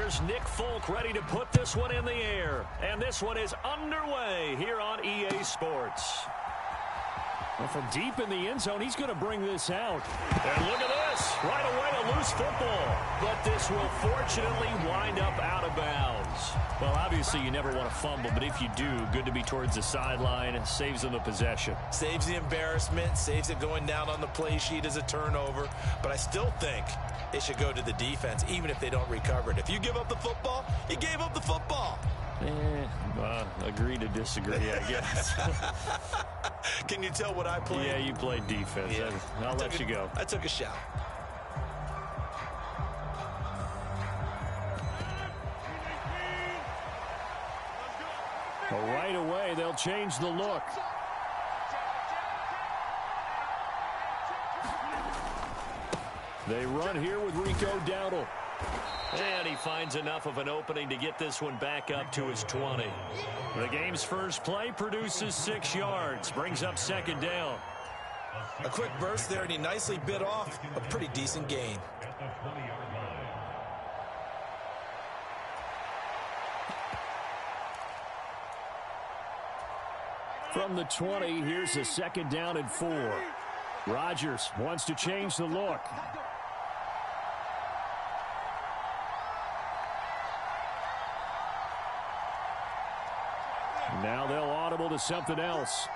Here's Nick Folk ready to put this one in the air. And this one is underway here on EA Sports. Well, from deep in the end zone, he's going to bring this out. And look at this. Right away, a loose football. But this will fortunately wind up out of bounds. Well, obviously, you never want to fumble, but if you do, good to be towards the sideline. Saves them the possession. Saves the embarrassment, saves it going down on the play sheet as a turnover. But I still think it should go to the defense, even if they don't recover it. If you give up the football, you gave up the football. Agree to disagree, I guess. Can you tell what I played? Yeah, you played defense. Yeah. I'll let you go. I took a shot. Well, right away, they'll change the look. They run here with Rico Dowdle. And he finds enough of an opening to get this one back up to his 20. The game's first play produces 6 yards. Brings up second down. A quick burst there, and he nicely bit off a pretty decent gain. From the 20, here's a second down and 4. Rodgers wants to change the look. Now they'll audible to something else.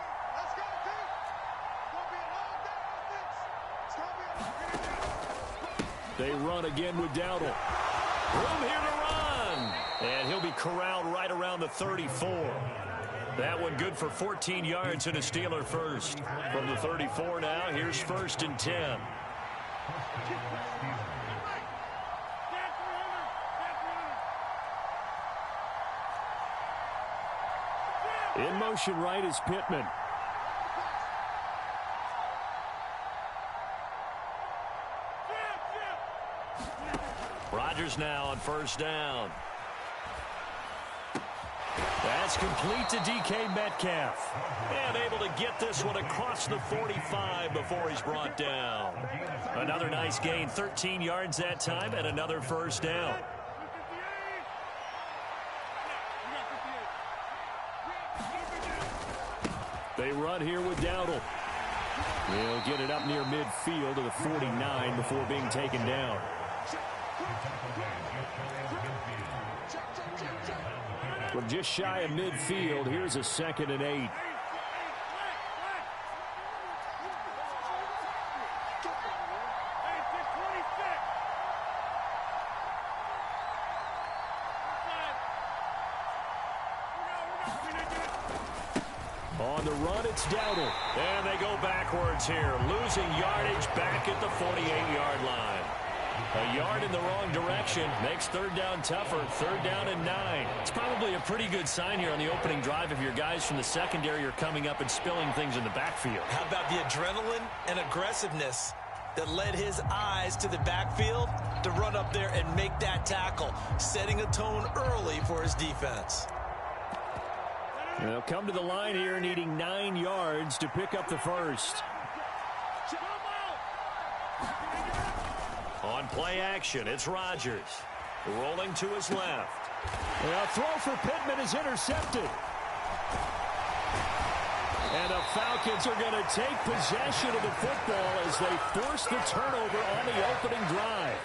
They run again with Dowdle. Room here to run. And he'll be corralled right around the 34. That one good for 14 yards and a Steeler first. From the 34 now, here's first and 10. In motion right is Pittman. Rodgers now on first down. That's complete to DK Metcalf. And able to get this one across the 45 before he's brought down. Another nice gain, 13 yards that time, and another first down. They run here with Dowdle. He'll get it up near midfield to the 49 before being taken down. From just shy of midfield, here's a second and 8. On the run, it's Dowdle. And they go backwards here, losing yardage back at the 48-yard line. A yard in the wrong direction makes third down tougher. Third down and 9. It's probably a pretty good sign here on the opening drive if your guys from the secondary are coming up and spilling things in the backfield. How about the adrenaline and aggressiveness that led his eyes to the backfield to run up there and make that tackle, setting a tone early for his defense. They'll come to the line here needing 9 yards to pick up the first. On play action, it's Rodgers. Rolling to his left. A throw for Pittman is intercepted. And the Falcons are going to take possession of the football as they force the turnover on the opening drive.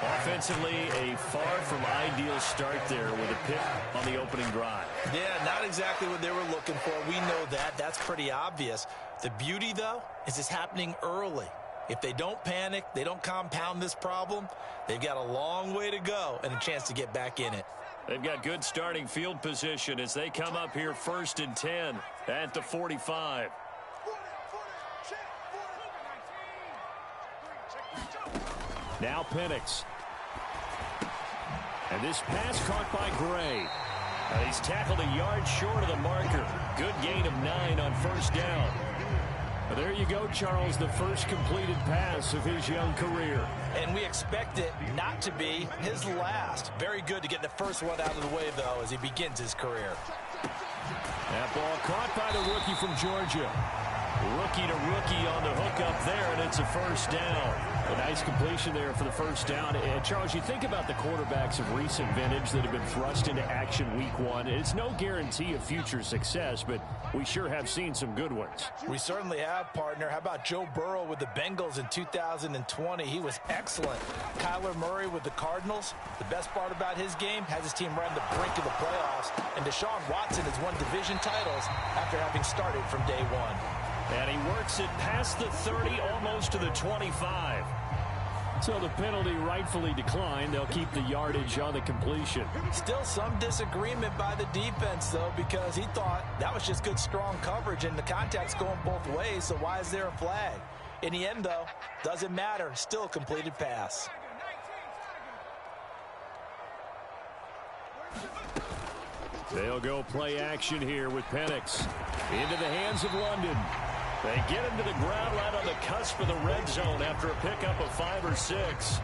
Offensively, a far from ideal start there with a pick on the opening drive. Yeah, not exactly what they were looking for. We know that. That's pretty obvious. The beauty, though, is it's happening early. If they don't panic, they don't compound this problem, they've got a long way to go and a chance to get back in it. They've got good starting field position as they come up here first and 10 at the 45. Now Penix. And this pass caught by Gray. And he's tackled a yard short of the marker. Good gain of 9 on first down. But there you go, Charles, the first completed pass of his young career. And we expect it not to be his last. Very good to get the first one out of the way, though, as he begins his career. That ball caught by the rookie from Georgia. Rookie to rookie on the hook up there, and it's a first down. A nice completion there for the first down. And Charles, you think about the quarterbacks of recent vintage that have been thrust into action week one. It's no guarantee of future success, but we sure have seen some good ones. We certainly have, partner. How about Joe Burrow with the Bengals in 2020? He was excellent. Kyler Murray with the Cardinals. The best part about his game, has his team right on the brink of the playoffs. And Deshaun Watson has won division titles after having started from day one. And he works it past the 30, almost to the 25. So the penalty rightfully declined. They'll keep the yardage on the completion. Still some disagreement by the defense, though, because he thought that was just good, strong coverage, and the contact's going both ways, so why is there a flag? In the end, though, doesn't matter. Still a completed pass. They'll go play action here with Penix. Into the hands of London. They get him to the ground right on the cusp of the red zone after a pickup of 5 or 6.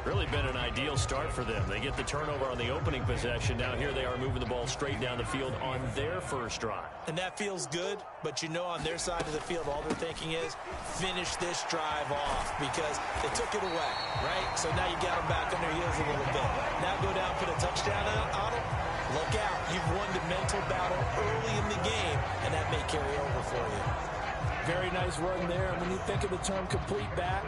Really been an ideal start for them. They get the turnover on the opening possession. Now here they are moving the ball straight down the field on their first drive. And that feels good, but you know on their side of the field all they're thinking is finish this drive off because they took it away, right? So now you got them back on their heels a little bit. Now go down, put a touchdown on them. Look out. You've won the mental battle early in the game, and that may carry over for you. Very nice run there. When you think of the term complete back,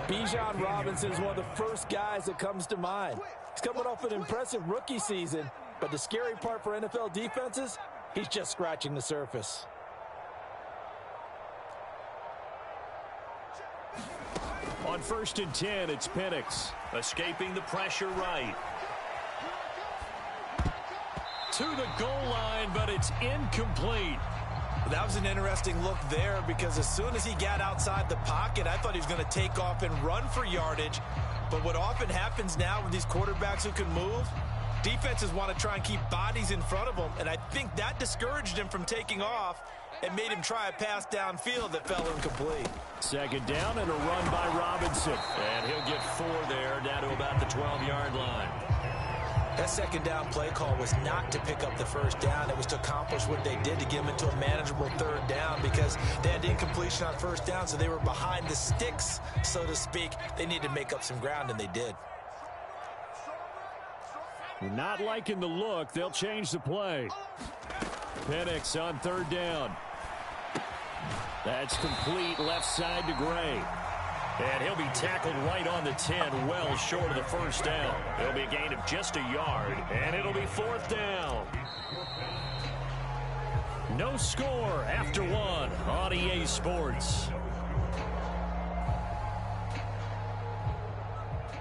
Bijan Robinson is one of the first guys that comes to mind. He's coming off an impressive rookie season, but the scary part for NFL defenses, he's just scratching the surface. On 1st and 10, it's Penix. Escaping the pressure right. To the goal line, but it's incomplete. That was an interesting look there because as soon as he got outside the pocket, I thought he was going to take off and run for yardage. But what often happens now with these quarterbacks who can move, defenses want to try and keep bodies in front of them, and I think that discouraged him from taking off and made him try a pass downfield that fell incomplete. 2nd down and a run by Robinson. And he'll get 4 there, down to about the 12-yard line. That 2nd down play call was not to pick up the first down. It was to accomplish what they did to get them into a manageable 3rd down because they had incompletion on 1st down, so they were behind the sticks, so to speak. They needed to make up some ground, and they did. Not liking the look. They'll change the play. Penix on 3rd down. That's complete left side to Gray. And he'll be tackled right on the 10, well short of the first down. It'll be a gain of just a yard, and it'll be 4th down. No score after 1 on EA Sports.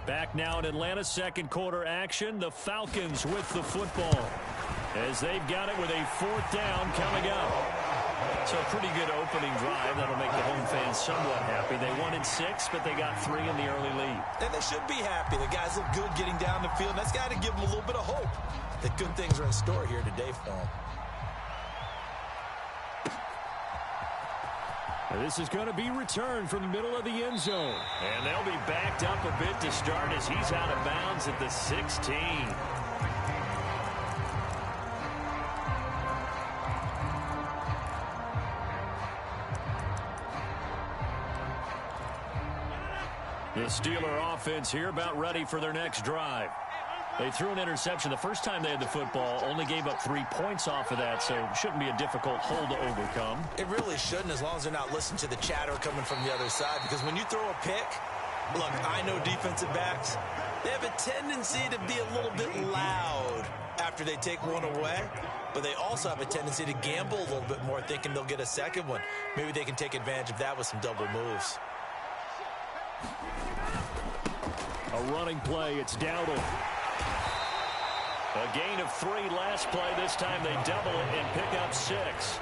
Back now in Atlanta, 2nd quarter action. The Falcons with the football as they've got it with a 4th down coming up. So a pretty good opening drive. That'll make the home fans somewhat happy. They wanted 6, but they got 3 in the early lead. And they should be happy. The guys look good getting down the field. That's got to give them a little bit of hope that good things are in store here today for them. And this is going to be returned from the middle of the end zone. And they'll be backed up a bit to start as he's out of bounds at the 16. The Steeler offense here about ready for their next drive. They threw an interception the first time they had the football, only gave up 3 points off of that, so it shouldn't be a difficult hole to overcome. It really shouldn't, as long as they're not listening to the chatter coming from the other side, because when you throw a pick, look, I know defensive backs, they have a tendency to be a little bit loud after they take one away, but they also have a tendency to gamble a little bit more, thinking they'll get a second one. Maybe they can take advantage of that with some double moves. A running play, it's Dowdle. A gain of 3 last play. This time they double it and pick up 6.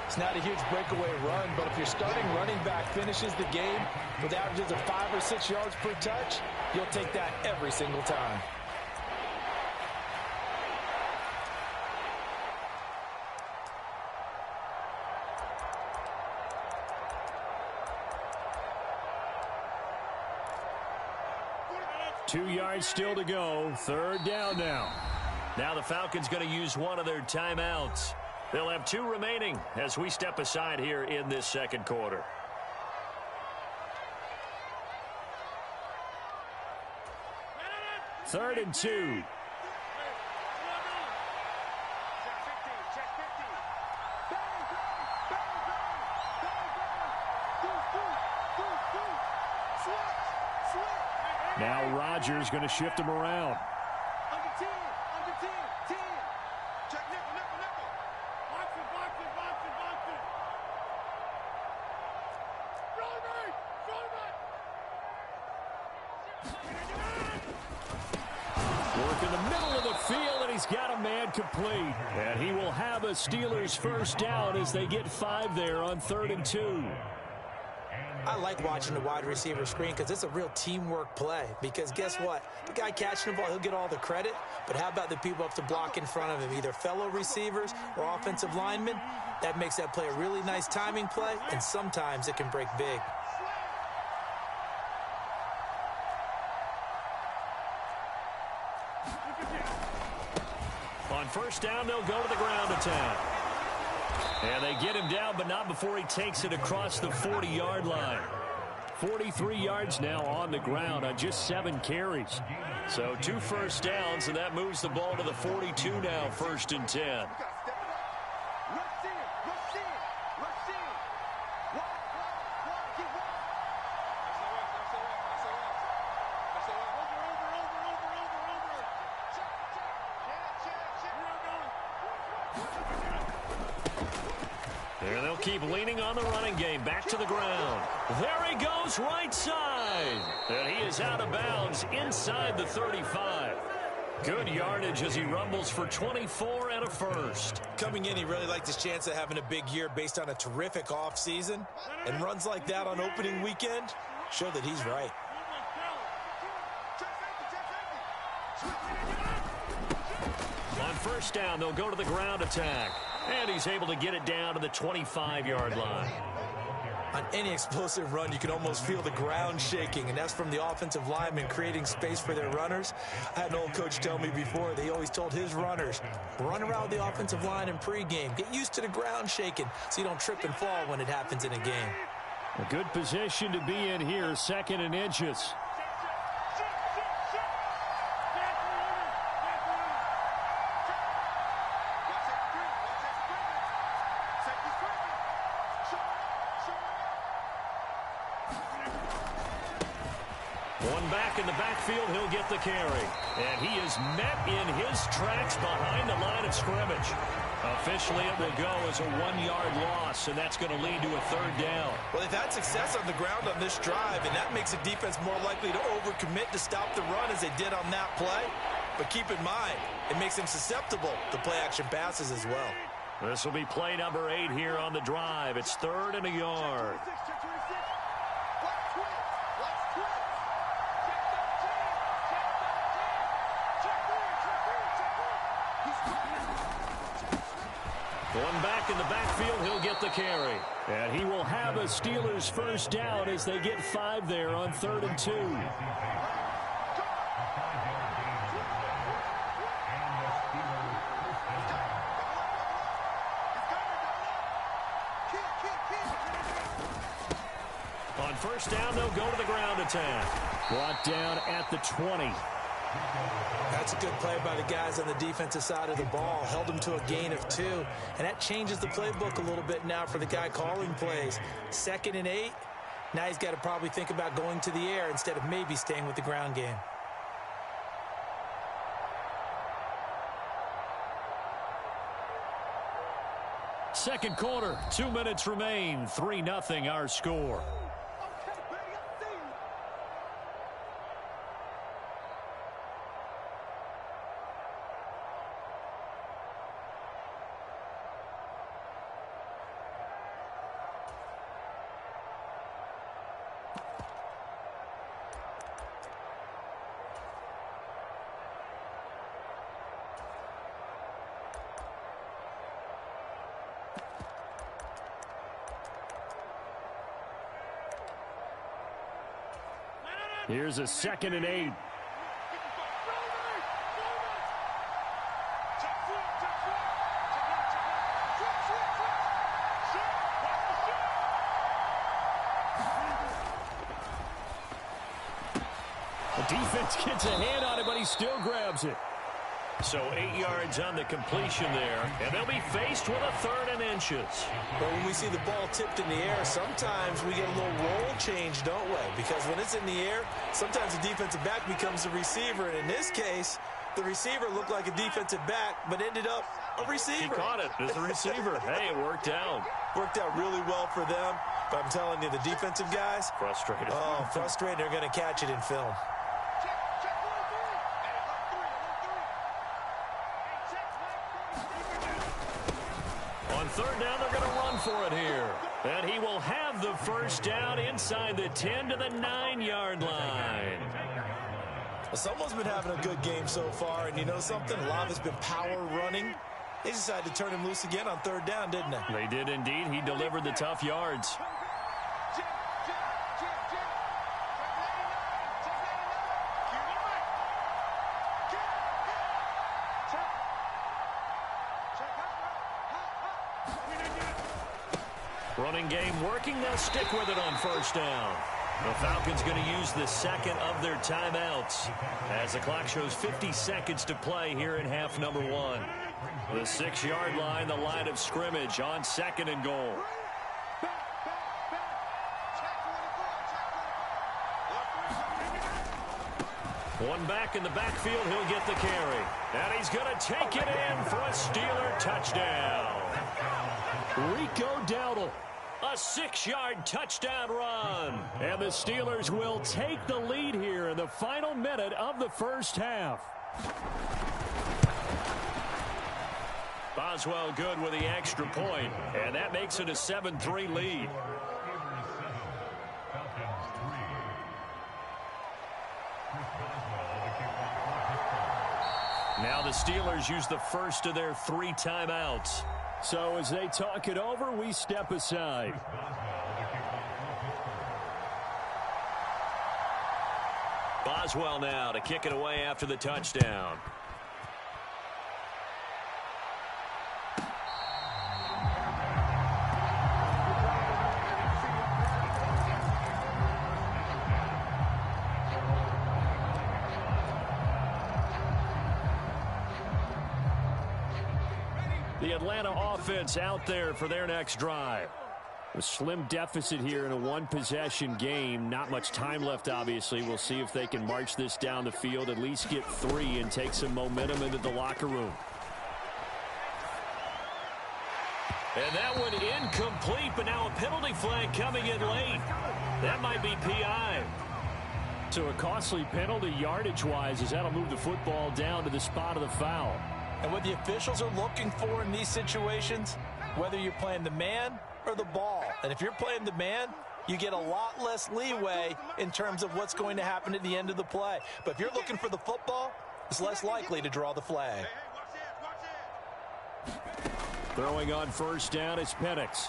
It's not a huge breakaway run, but if your starting running back finishes the game with averages of 5 or 6 yards per touch, you'll take that every single time. Two yards still to go. 3rd down now. Now the Falcons going to use one of their timeouts. They'll have 2 remaining as we step aside here in this second quarter. Third and 2. Now Rodgers going to shift him around. Under 10. Check nickel. Box it. Work in the middle of the field, and he's got a man complete. And he will have a Steelers first down as they get 5 there on 3rd and 2. I like watching the wide receiver screen because it's a real teamwork play. Because guess what? The guy catching the ball, he'll get all the credit. But how about the people up to block in front of him, either fellow receivers or offensive linemen? That makes that play a really nice timing play, and sometimes it can break big. On first down, they'll go to the ground attack. And they get him down, but not before he takes it across the 40-yard line. 43 yards now on the ground on just 7 carries. So 2 first downs, and that moves the ball to the 42 now, 1st and 10. They'll keep leaning on the running game. Back to the ground. There he goes, right side. And he is out of bounds inside the 35. Good yardage as he rumbles for 24 and a first. Coming in, he really liked his chance of having a big year based on a terrific offseason. And runs like that on opening weekend show that he's right. On first down, they'll go to the ground attack. And he's able to get it down to the 25-yard line. On any explosive run, you can almost feel the ground shaking, and that's from the offensive linemen creating space for their runners. I had an old coach tell me before, they always told his runners, run around the offensive line in pregame. Get used to the ground shaking so you don't trip and fall when it happens in a game. A good position to be in here, 2nd and inches. One back in the backfield, he'll get the carry. And he is met in his tracks behind the line of scrimmage. Officially, it will go as a 1-yard loss, and that's going to lead to a 3rd down. Well, they've had success on the ground on this drive, and that makes the defense more likely to overcommit to stop the run as they did on that play. But keep in mind, it makes them susceptible to play-action passes as well. This will be play number 8 here on the drive. It's 3rd and a yard. One back in the backfield, he'll get the carry. And he will have a Steelers first down as they get 5 there on 3rd and 2. On first down, they'll go to the ground attack. Brought down at the 20. That's a good play by the guys on the defensive side of the ball. Held them to a gain of 2. And that changes the playbook a little bit now for the guy calling plays. 2nd and 8. Now he's got to probably think about going to the air instead of maybe staying with the ground game. Second quarter, 2 minutes remain. 3-0 our score. Here's a 2nd and 8. defense gets a hand on it, but he still grabs it. So 8 yards on the completion there, and they'll be faced with a 3rd and inches. But when we see the ball tipped in the air, sometimes we get a little roll change, don't we? Because when it's in the air, sometimes the defensive back becomes the receiver. And in this case, the receiver looked like a defensive back, but ended up a receiver. He caught it as a receiver. Hey, it worked out. Worked out really well for them. But I'm telling you, the defensive guys, frustrated. Oh, frustrated. They're going to catch it in film. On 3rd down, they're going to run for it here. And he will have the 1st down inside the 10 to the 9-yard line. Well, someone's been having a good game so far, and you know something? A lot of it's been power running. They decided to turn him loose again on 3rd down, didn't they? They did indeed. He delivered the tough yards. Running game working. They'll stick with it on 1st down. The Falcons going to use the 2nd of their timeouts as the clock shows 50 seconds to play here in half number 1. The 6-yard line, the line of scrimmage on 2nd and goal. One back in the backfield, he'll get the carry. And he's going to take it in for a Steeler touchdown. Rico Dowdle. A 6-yard touchdown run. And the Steelers will take the lead here in the final minute of the 1st half. Boswell good with the extra point, and that makes it a 7-3 lead. Now the Steelers use the 1st of their 3 timeouts. So as they talk it over, we step aside. Boswell now to kick it away after the touchdown. The Atlanta offense out there for their next drive. A slim deficit here in a 1-possession game. Not much time left, obviously. We'll see if they can march this down the field, at least get 3 and take some momentum into the locker room. And that one incomplete, but now a penalty flag coming in late. That might be PI. So a costly penalty yardage-wise, as that'll move the football down to the spot of the foul. And what the officials are looking for in these situations, whether you're playing the man or the ball. And if you're playing the man, you get a lot less leeway in terms of what's going to happen at the end of the play. But if you're looking for the football, it's less likely to draw the flag. Throwing on 1st down, it's Penix.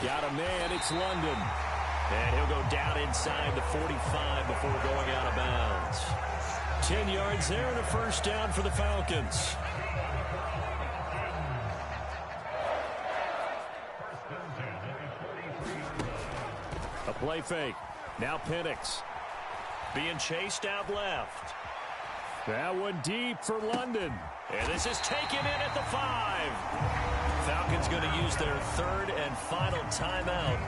Got a man, it's London. And he'll go down inside the 45 before going out of bounds. 10 yards there and a 1st down for the Falcons. A play fake. Now Penix. Being chased out left. That one deep for London. And this is taken in at the 5. Falcons going to use their 3rd and final timeout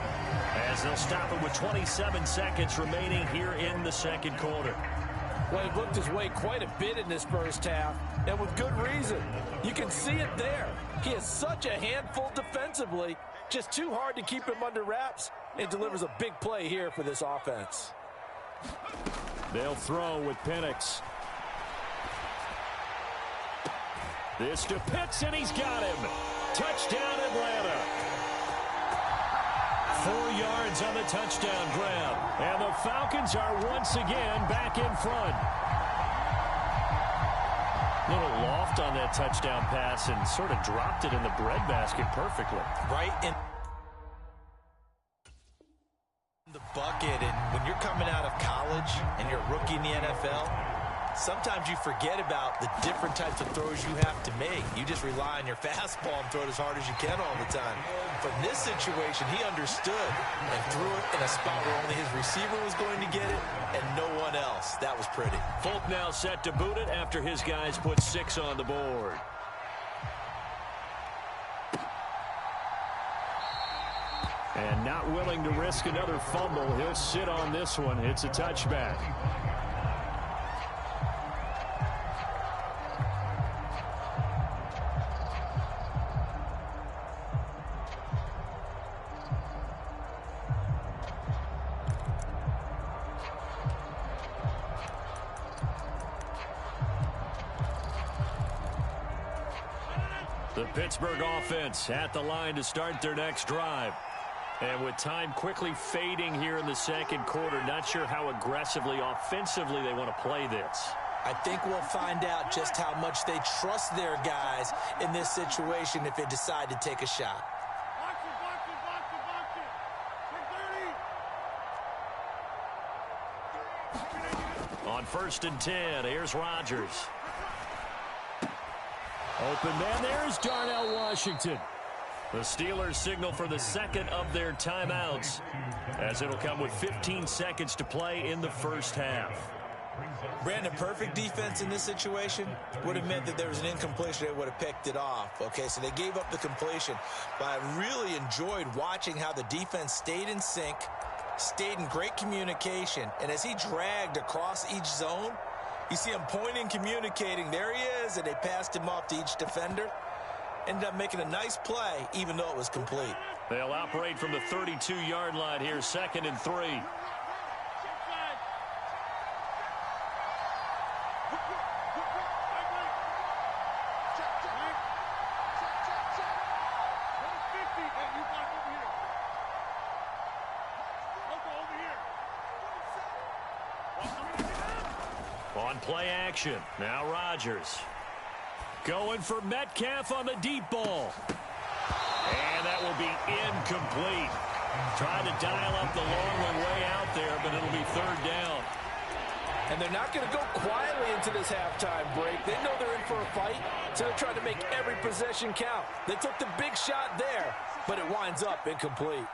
as they'll stop it with 27 seconds remaining here in the 2nd quarter. Well, he looked his way quite a bit in this 1st half, and with good reason. You can see it there. He is such a handful defensively, just too hard to keep him under wraps, and delivers a big play here for this offense. They'll throw with Penix. This to Pitts, and he's got him. Touchdown, Atlanta. 4 yards on the touchdown grab. And the Falcons are once again back in front. Little loft on that touchdown pass and sort of dropped it in the breadbasket perfectly. Right in the bucket. And when you're coming out of college and you're a rookie in the NFL, sometimes you forget about the different types of throws you have to make. You just rely on your fastball and throw it as hard as you can all the time. But in this situation, he understood and threw it in a spot where only his receiver was going to get it and no one else. That was pretty. Folk now set to boot it after his guys put 6 on the board. And not willing to risk another fumble, he'll sit on this one. It's a touchback. The Pittsburgh offense at the line to start their next drive. And with time quickly fading here in the second quarter, not sure how aggressively, offensively they want to play this. I think we'll find out just how much they trust their guys in this situation if they decide to take a shot. Box it, box it, box it, box it. 10-30. On 1st and 10, here's Rodgers. Open man, there's Darnell Washington. The Steelers signal for the second of their timeouts, as it'll come with 15 seconds to play in the first half. Brandon, perfect defense in this situation would have meant that there was an incompletion. They would have picked it off. Okay, so they gave up the completion. But I really enjoyed watching how the defense stayed in sync, stayed in great communication. And as he dragged across each zone, you see him pointing, communicating. There he is, and they passed him off to each defender. Ended up making a nice play, even though it was complete. They'll operate from the 32-yard line here, 2nd and 3. On play action, now Rodgers. Going for Metcalf on the deep ball. And that will be incomplete. Trying to dial up the long one way out there, but it'll be 3rd down. And they're not going to go quietly into this halftime break. They know they're in for a fight, so they're trying to make every possession count. They took the big shot there, but it winds up incomplete.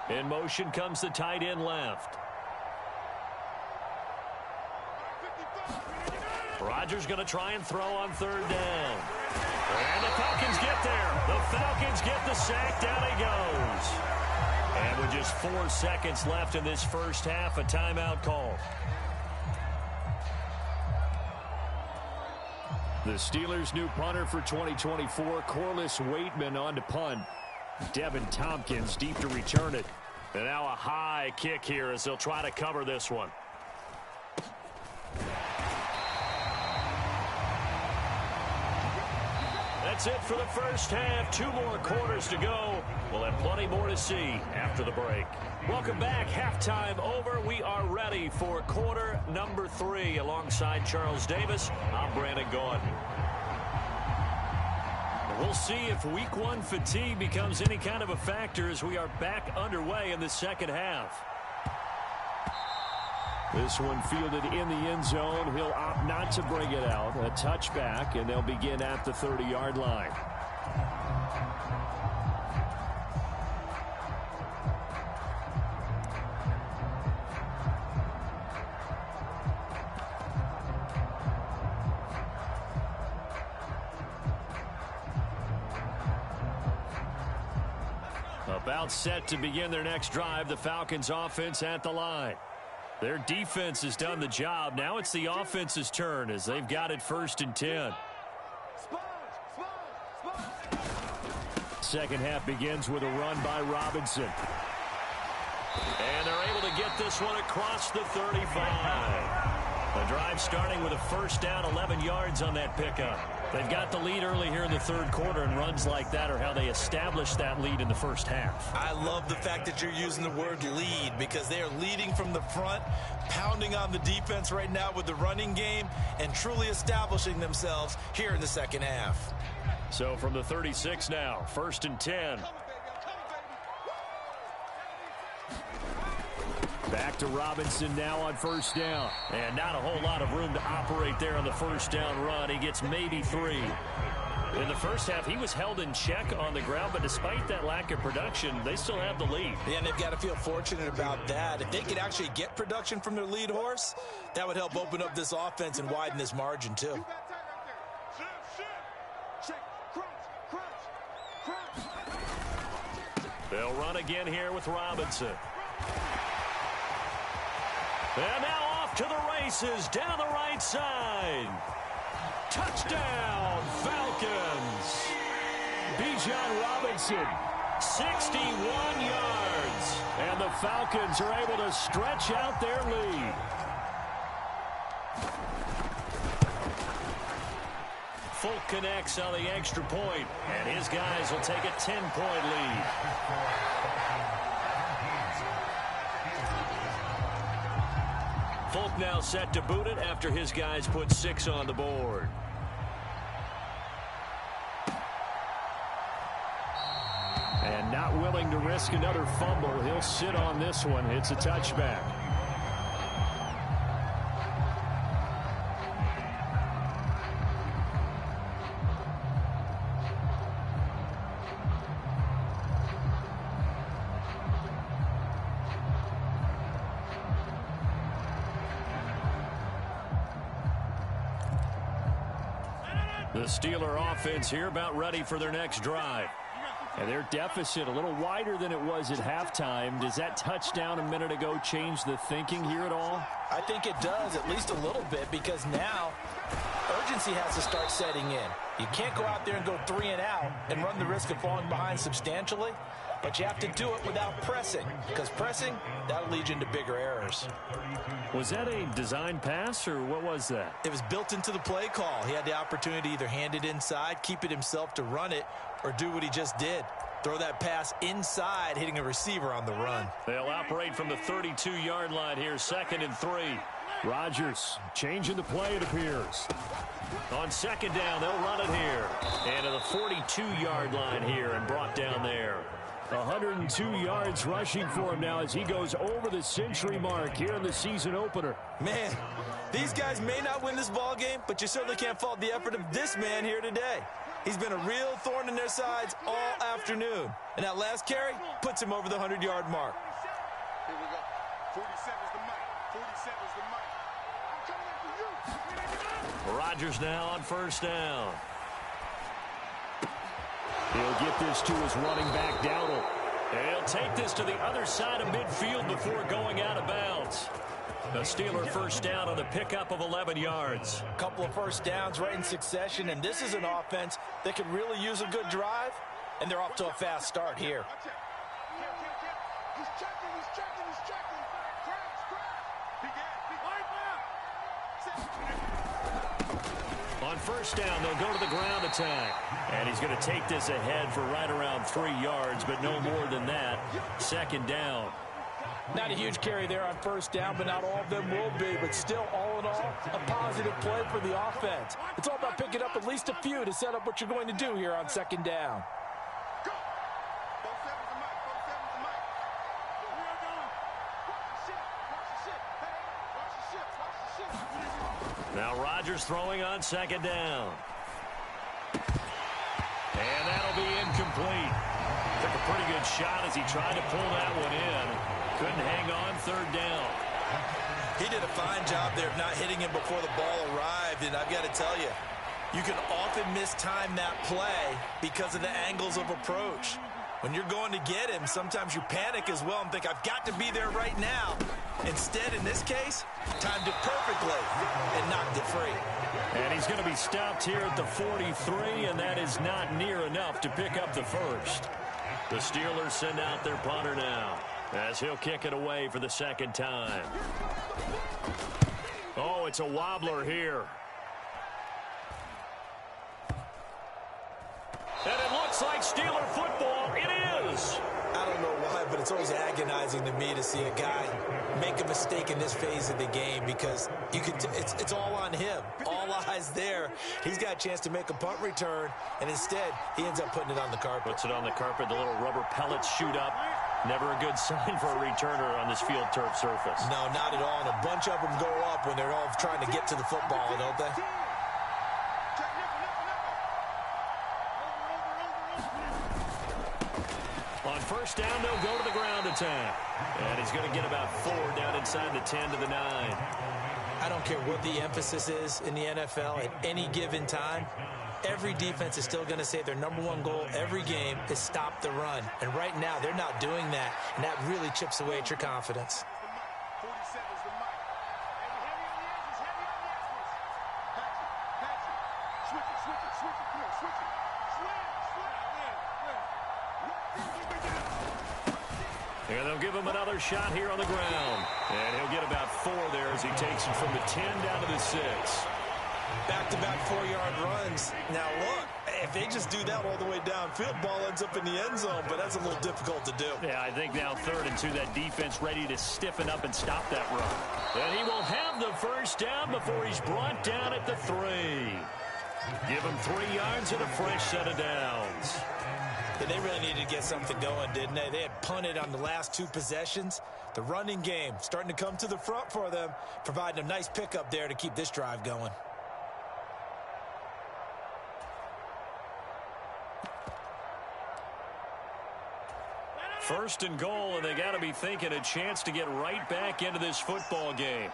In motion comes the tight end left. Rodgers going to try and throw on 3rd down. And the Falcons get there. The Falcons get the sack. Down he goes. And with just 4 seconds left in this first half, a timeout call. The Steelers' new punter for 2024, Corliss Waitman on to punt. Devin Tompkins deep to return it. And now a high kick here as they'll try to cover this one. That's it for the first half. 2 more quarters to go. We'll have plenty more to see after the break. Welcome back. Halftime over. We are ready for quarter number 3. Alongside Charles Davis, I'm Brandon Gaudin. We'll see if week 1 fatigue becomes any kind of a factor as we are back underway in the second half. This one fielded in the end zone. He'll opt not to bring it out. A touchback, and they'll begin at the 30-yard line. About set to begin their next drive, the Falcons offense at the line. Their defense has done the job. Now it's the offense's turn as they've got it 1st and 10. Second half begins with a run by Robinson. And they're able to get this one across the 35. The drive starting with a 1st down, 11 yards on that pickup. They've got the lead early here in the third quarter, and runs like that are how they establish that lead in the first half. I love the fact that you're using the word lead because they are leading from the front, pounding on the defense right now with the running game, and truly establishing themselves here in the second half. So from the 36 now, 1st and 10. Back to Robinson now on 1st down. And not a whole lot of room to operate there on the 1st down run. He gets maybe 3. In the first half, he was held in check on the ground, but despite that lack of production, they still have the lead. Yeah, and they've got to feel fortunate about that. If they could actually get production from their lead horse, that would help open up this offense and widen this margin too. They'll run again here with Robinson. And now off to the races down the right side. Touchdown, Falcons. Bijan Robinson, 61 yards. And the Falcons are able to stretch out their lead. Folk connects on the extra point, and his guys will take a 10-point lead. Folk now set to boot it after his guys put 6 on the board. And not willing to risk another fumble, he'll sit on this one. It's a touchback. The Steeler offense here about ready for their next drive. And their deficit a little wider than it was at halftime. Does that touchdown a minute ago change the thinking here at all? I think it does, at least a little bit, because now urgency has to start setting in. You can't go out there and go 3 and out and run the risk of falling behind substantially, but you have to do it without pressing, because pressing, that'll lead you into bigger errors. Was that a design pass, or what was that? It was built into the play call. He had the opportunity to either hand it inside, keep it himself to run it, or do what he just did. Throw that pass inside, hitting a receiver on the run. They'll operate from the 32-yard line here, 2nd and 3. Rodgers changing the play, it appears. On 2nd down, they'll run it here. And to the 42-yard line here and brought down there. 102 yards rushing for him now as he goes over the century mark here in the season opener. Man, these guys may not win this ball game, but you certainly can't fault the effort of this man here today. He's been a real thorn in their sides all afternoon. And that last carry puts him over the 100-yard mark. Here we go. 47's the mic. 47's the mic. I'm coming after you. Rodgers now on 1st down. He'll get this to his running back, Dowdle. And he'll take this to the other side of midfield before going out of bounds. The Steeler 1st down on the pickup of 11 yards. A couple of 1st downs right in succession, and this is an offense that could really use a good drive, and they're off to a fast start here. He's checking. On 1st down, they'll go to the ground attack. And he's going to take this ahead for right around 3 yards, but no more than that. 2nd down. Not a huge carry there on 1st down, but not all of them will be. But still, all in all, a positive play for the offense. It's all about picking up at least a few to set up what you're going to do here on 2nd down. Now Rodgers throwing on 2nd down. And that'll be incomplete. Took a pretty good shot as he tried to pull that one in. Couldn't hang on 3rd down. He did a fine job there of not hitting him before the ball arrived. And I've got to tell you, you can often mistime that play because of the angles of approach. When you're going to get him, sometimes you panic as well and think, I've got to be there right now. Instead, in this case, timed it perfectly and knocked it free. And he's going to be stopped here at the 43, and that is not near enough to pick up the 1st. The Steelers send out their punter now as he'll kick it away for the 2nd time. Oh, it's a wobbler here. And it looks like Steeler football. It is. I don't know why, but it's always agonizing to me to see a guy make a mistake in this phase of the game because you could it's all on him. All eyes there. He's got a chance to make a punt return, and instead he ends up putting it on the carpet. Puts it on the carpet. The little rubber pellets shoot up. Never a good sign for a returner on this field turf surface. No, not at all. And a bunch of them go up when they're all trying to get to the football, don't they? On first down, they'll go to the ground attack. And he's going to get about 4 down inside the 10 to the 9. I don't care what the emphasis is in the NFL at any given time. Every defense is still going to say their #1 goal every game is stop the run. And right now, they're not doing that. And that really chips away at your confidence. And they'll give him another shot here on the ground. And he'll get about 4 there as he takes it from the 10 down to the 6. Back-to-back 4-yard runs. Now, look, if they just do that all the way downfield, ball ends up in the end zone, but that's a little difficult to do. Yeah, I think now 3rd and 2, that defense ready to stiffen up and stop that run. And he will have the first down before he's brought down at the 3. Give him 3 yards and a fresh set of downs. Yeah, they really needed to get something going, didn't they? They had punted on the last 2 possessions. The running game starting to come to the front for them, providing a nice pickup there to keep this drive going. First and goal, and they got to be thinking a chance to get right back into this football game.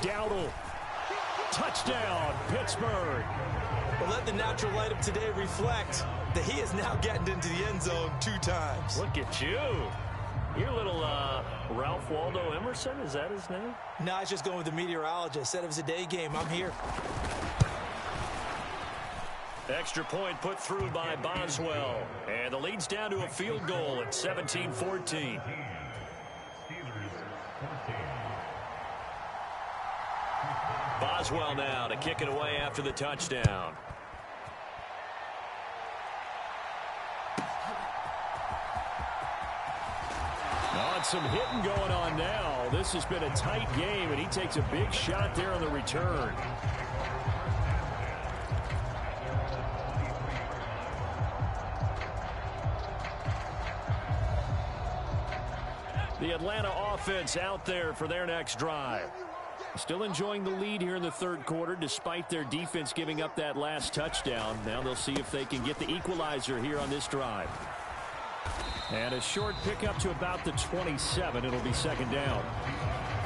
Dowdle. Touchdown, Pittsburgh. Well, let the natural light of today reflect that he is now getting into the end zone 2 times. Look at you. You're little Ralph Waldo Emerson, is that his name? No, I was just going with the meteorologist. Said it was a day game. I'm here. Extra point put through by Boswell. And the lead's down to a field goal at 17-14. Boswell now to kick it away after the touchdown. On some hitting going on now. This has been a tight game, and he takes a big shot there on the return. The Atlanta offense out there for their next drive. Still enjoying the lead here in the 3rd quarter despite their defense giving up that last touchdown. Now they'll see if they can get the equalizer here on this drive. And a short pickup to about the 27. It'll be 2nd down.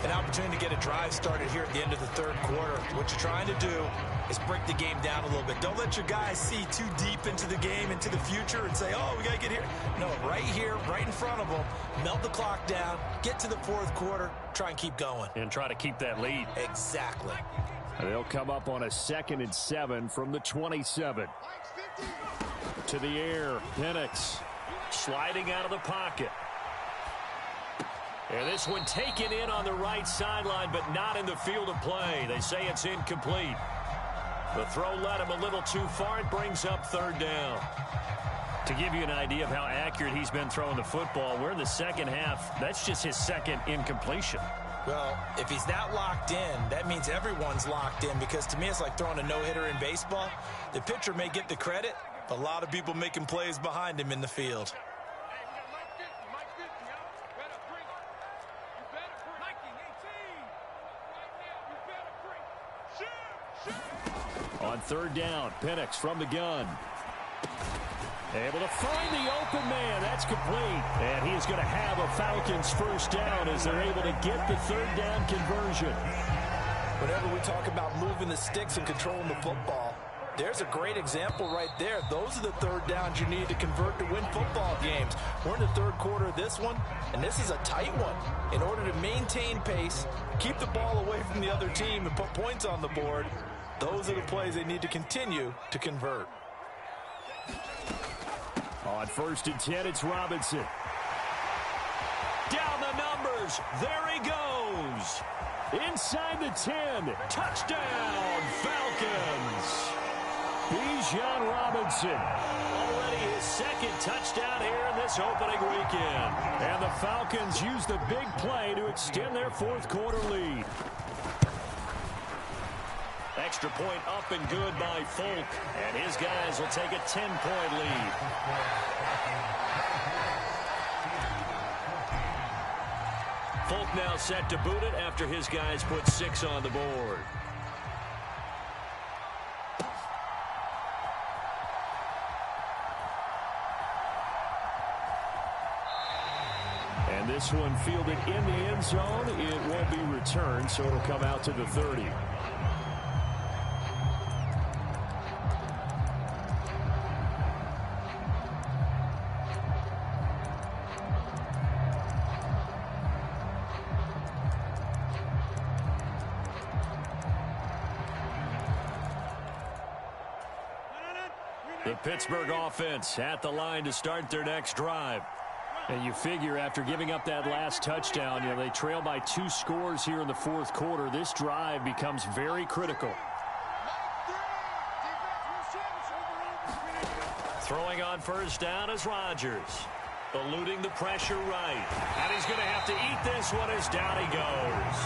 An opportunity to get a drive started here at the end of the 3rd quarter. What you're trying to do is break the game down a little bit. Don't let your guys see too deep into the game, into the future, and say, oh, we got to get here. No, right here, right in front of them, melt the clock down, get to the 4th quarter, try and keep going. And try to keep that lead. Exactly. They'll come up on a 2nd and 7 from the 27. To the air, Penix sliding out of the pocket. And this one taken in on the right sideline, but not in the field of play. They say it's incomplete. The throw led him a little too far. It brings up 3rd down. To give you an idea of how accurate he's been throwing the football, we're in the 2nd half. That's just his 2nd incompletion. Well, if he's not locked in, that means everyone's locked in, because to me it's like throwing a no-hitter in baseball. The pitcher may get the credit, but a lot of people making plays behind him in the field. On 3rd down, Penix from the gun. Able to find the open man. That's complete. And he is going to have a Falcons first down as they're able to get the 3rd down conversion. Whenever we talk about moving the sticks and controlling the football, there's a great example right there. Those are the 3rd downs you need to convert to win football games. We're in the 3rd quarter of this one, and this is a tight one. In order to maintain pace, keep the ball away from the other team, and put points on the board, those are the plays they need to continue to convert. On 1st and 10, it's Robinson. Down the numbers. There he goes. Inside the 10. Touchdown, Falcons. Bijan Robinson. Already his second touchdown here in this opening weekend. And the Falcons use the big play to extend their fourth quarter lead. Extra point up and good by Folk. And his guys will take a 10-point lead. Folk now set to boot it after his guys put 6 on the board. And this one fielded in the end zone. It won't be returned, so it'll come out to the 30. The Pittsburgh offense at the line to start their next drive. And you figure after giving up that last touchdown, they trail by 2 scores here in the fourth quarter. This drive becomes very critical. Throwing on first down is Rodgers. Eluding the pressure right. And he's going to have to eat this one as down he goes.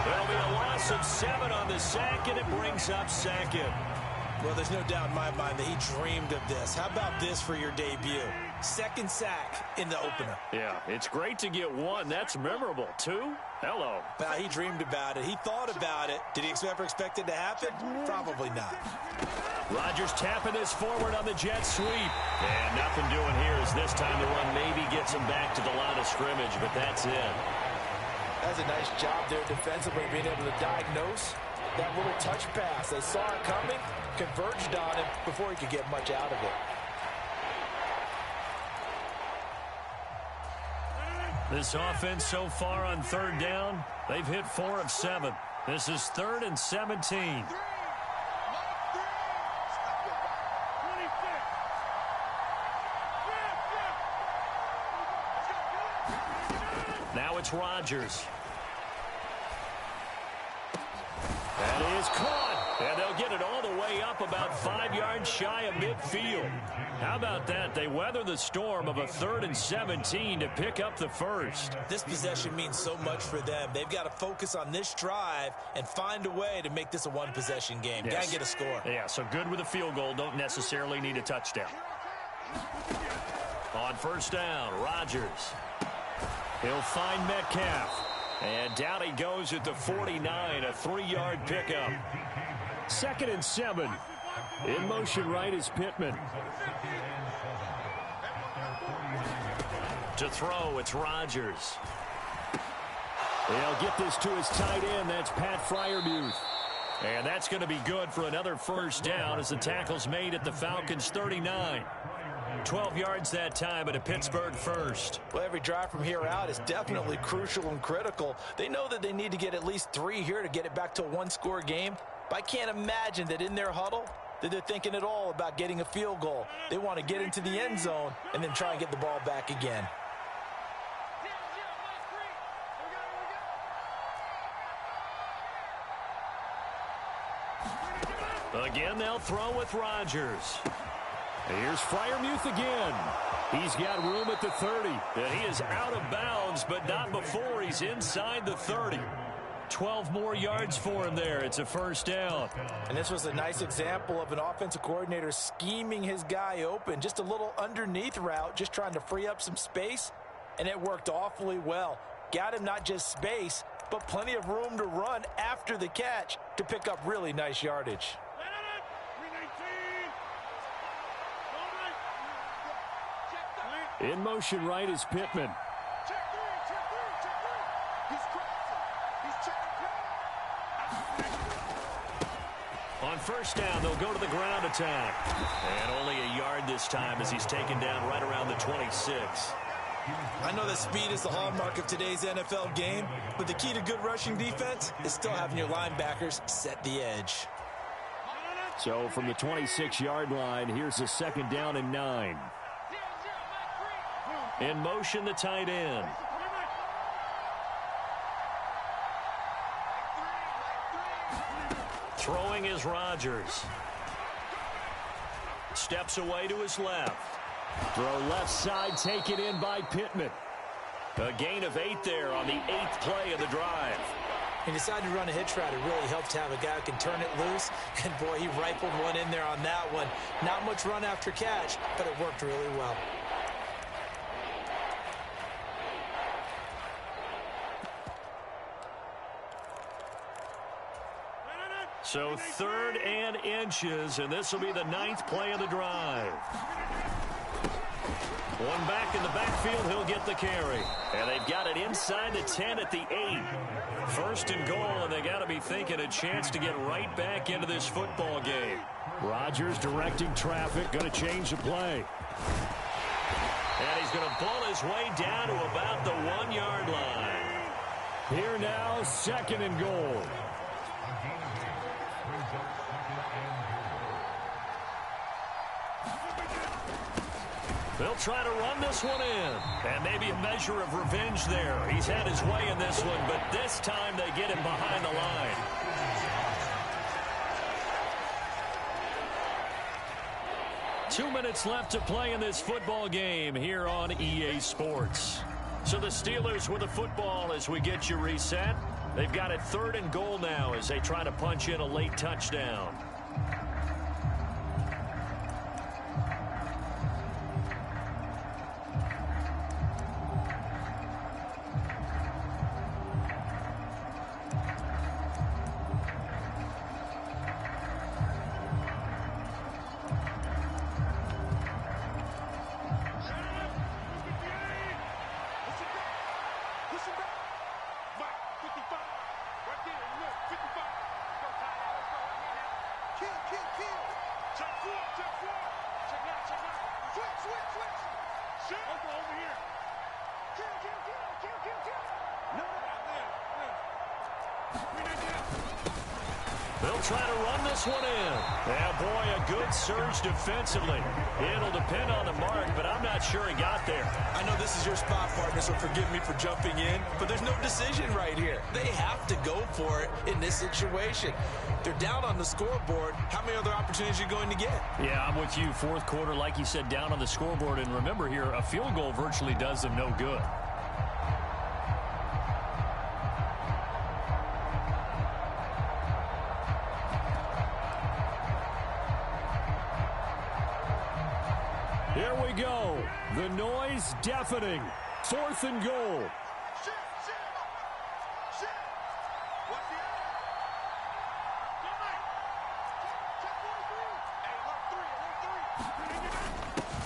There'll be a loss of 7 on the sack, and it brings up second. Well, there's no doubt in my mind that he dreamed of this. How about this for your debut? Second sack in the opener. Yeah, it's great to get 1. That's memorable. 2? Hello. Well, he dreamed about it. He thought about it. Did he ever expect it to happen? Probably not. Rodgers tapping this forward on the jet sweep. And nothing doing here as this time the run maybe gets him back to the line of scrimmage, but that's it. That's a nice job there defensively, being able to diagnose that little touch pass. They saw it coming, converged on him before he could get much out of it. This offense so far on third down, they've hit 4 of 7. This is 3rd and 17. Now it's Rodgers. That is caught. And they'll get it all the way up about 5 yards shy of midfield. How about that? They weather the storm of a 3rd and 17 to pick up the first. This possession means so much for them. They've got to focus on this drive and find a way to make this a one-possession game. Yes. Got to get a score. Yeah, so good with a field goal. Don't necessarily need a touchdown. On first down, Rodgers. He'll find Metcalf. And down he goes at the 49, a 3-yard pickup. 2nd and 7. In motion right is Pittman. To throw, it's Rodgers. They'll get this to his tight end. That's Pat Freiermuth. And that's going to be good for another first down as the tackle's made at the Falcons' 39. 12 yards that time at a Pittsburgh first. Well, every drive from here out is definitely crucial and critical. They know that they need to get at least 3 here to get it back to a 1-score game. But I can't imagine that in their huddle that they're thinking at all about getting a field goal. They want to get into the end zone and then try and get the ball back again. Again, they'll throw with Rodgers. Here's Freiermuth again. He's got room at the 30. And he is out of bounds, but not before he's inside the 30. 12 more yards for him there. It's a first down. And this was a nice example of an offensive coordinator scheming his guy open. Just a little underneath route, just trying to free up some space. And it worked awfully well. Got him not just space, but plenty of room to run after the catch to pick up really nice yardage. In motion right is Pittman. On first down, they'll go to the ground attack. And only a yard this time as he's taken down right around the 26. I know that speed is the hallmark of today's NFL game, but the key to good rushing defense is still having your linebackers set the edge. So from the 26-yard line, here's a 2nd down and 9. In motion, the tight end. Throwing is Rodgers. Steps away to his left. Throw left side taken in by Pittman. A gain of 8 there on the 8th play of the drive. He decided to run a hitch route. It really helps to have a guy who can turn it loose. And, boy, he rifled one in there on that one. Not much run after catch, but it worked really well. So 3rd and inches, and this will be the 9th play of the drive. One back in the backfield, he'll get the carry. And they've got it inside the 10 at the 8. 1st and goal, and they got to be thinking a chance to get right back into this football game. Rodgers directing traffic, going to change the play. And he's going to pull his way down to about the 1-yard line. Here now, 2nd and goal. They'll try to run this one in. And maybe a measure of revenge there. He's had his way in this one, but this time they get him behind the line. Two minutes left to play in this football game here on EA Sports. So the Steelers with the football as we get you reset. They've got it 3rd and goal now as they try to punch in a late touchdown. They'll try to run this one in. Yeah, boy, a good surge defensively. It'll depend on the mark, but I'm not sure he got there. I know this is your spot, partner, so forgive me for jumping in, but there's no decision right here. They have to go for it in this situation. They're down on the scoreboard. How many other opportunities are you going to get? Yeah, I'm with you. 4th quarter, like you said, down on the scoreboard. And remember here, a field goal virtually does them no good. Here we go. The noise deafening. 4th and goal.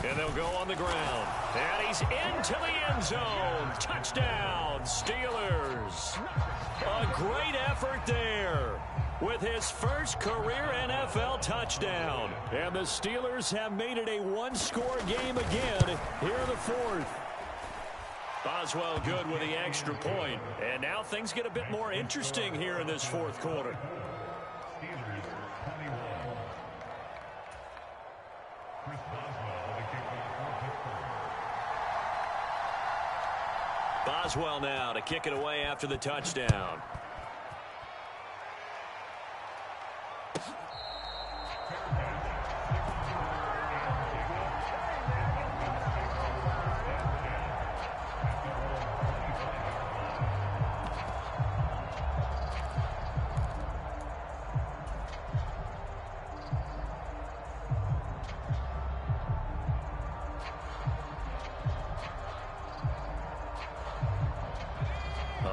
And they'll go on the ground. And he's into the end zone. Touchdown, Steelers. A great effort there with his first career NFL touchdown. And the Steelers have made it a one-score game again here in the 4th. Boswell good with the extra point. And now things get a bit more interesting here in this 4th quarter. Boswell now to kick it away after the touchdown.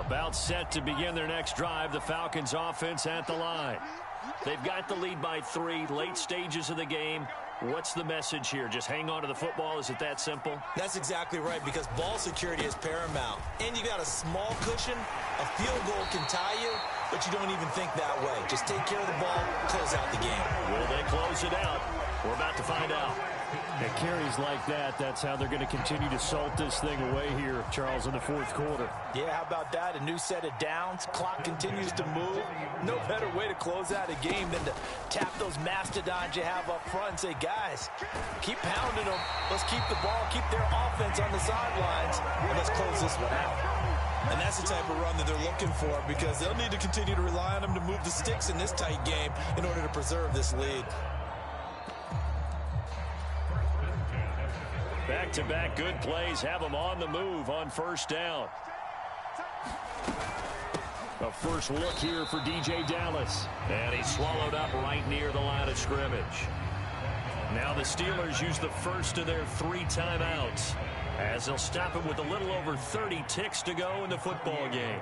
About set to begin their next drive. The Falcons offense at the line. They've got the lead by 3, late stages of the game. What's the message here? Just hang on to the football? Is it that simple? That's exactly right, because ball security is paramount. And you got a small cushion. A field goal can tie you, but you don't even think that way. Just take care of the ball, close out the game. Will they close it out? We're about to find out. At carries like that, that's how they're going to continue to salt this thing away here, Charles, in the 4th quarter. Yeah, how about that? A new set of downs. Clock continues to move. No better way to close out a game than to tap those mastodons you have up front and say, guys, keep pounding them. Let's keep the ball, keep their offense on the sidelines, and let's close this one out. And that's the type of run that they're looking for, because they'll need to continue to rely on him to move the sticks in this tight game in order to preserve this lead. Back-to-back good plays have them on the move on first down. A first look here for DJ Dallas. And he's swallowed up right near the line of scrimmage. Now the Steelers use the first of their 3 timeouts, as they'll stop him with a little over 30 ticks to go in the football game.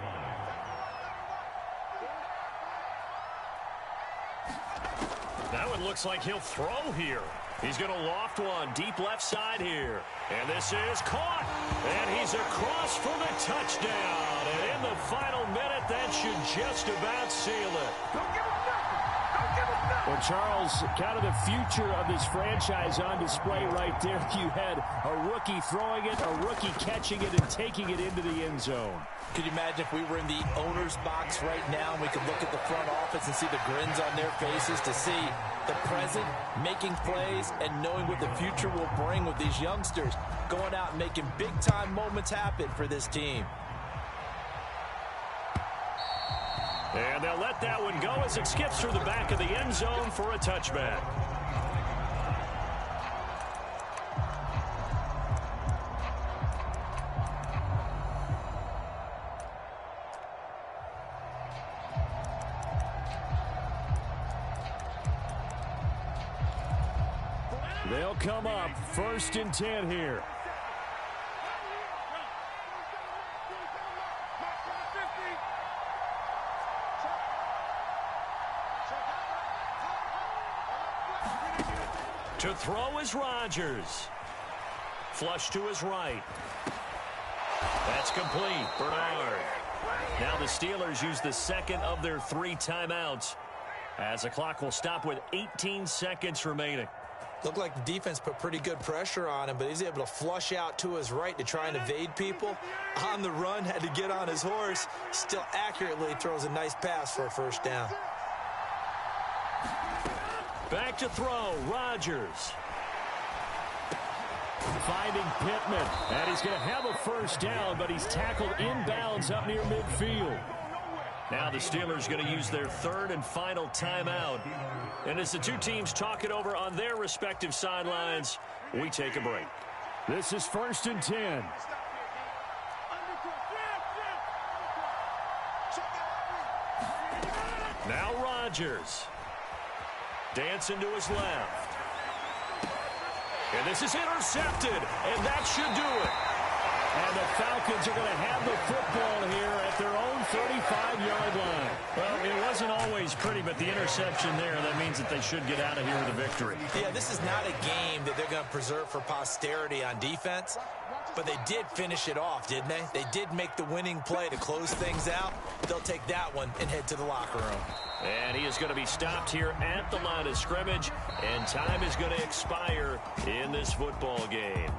That one looks like he'll throw here. He's going to loft one deep left side here. And this is caught. And he's across for the touchdown. And in the final minute, that should just about seal it. Don't give him nothing. Don't give him nothing. Well, Charles, kind of the future of this franchise on display right there. You had a rookie throwing it, a rookie catching it, and taking it into the end zone. Could you imagine if we were in the owner's box right now and we could look at the front office and see the grins on their faces, to see the present, making plays, and knowing what the future will bring with these youngsters going out and making big-time moments happen for this team. And they'll let that one go as it skips through the back of the end zone for a touchback. They'll come up 1st and 10 here. To throw is Rodgers. Flush to his right. That's complete. Bernard. Now the Steelers use the second of their 3 timeouts, as the clock will stop with 18 seconds remaining. Looked like the defense put pretty good pressure on him, but he's able to flush out to his right to try and evade people. On the run, had to get on his horse. Still accurately throws a nice pass for a first down. Back to throw, Rodgers. Finding Pittman, and he's going to have a first down, but he's tackled inbounds up near midfield. Now the Steelers going to use their 3rd and final timeout. And as the two teams talk it over on their respective sidelines, we take a break. This is 1st and 10. Now Rodgers. Dancing to his left. And this is intercepted, and that should do it. And the Falcons are going to have the football here at their own 35-yard line. Well, it wasn't always pretty, but the interception there, that means that they should get out of here with a victory. Yeah, this is not a game that they're going to preserve for posterity on defense, but they did finish it off, didn't they? They did make the winning play to close things out. They'll take that one and head to the locker room. And he is going to be stopped here at the line of scrimmage, and time is going to expire in this football game.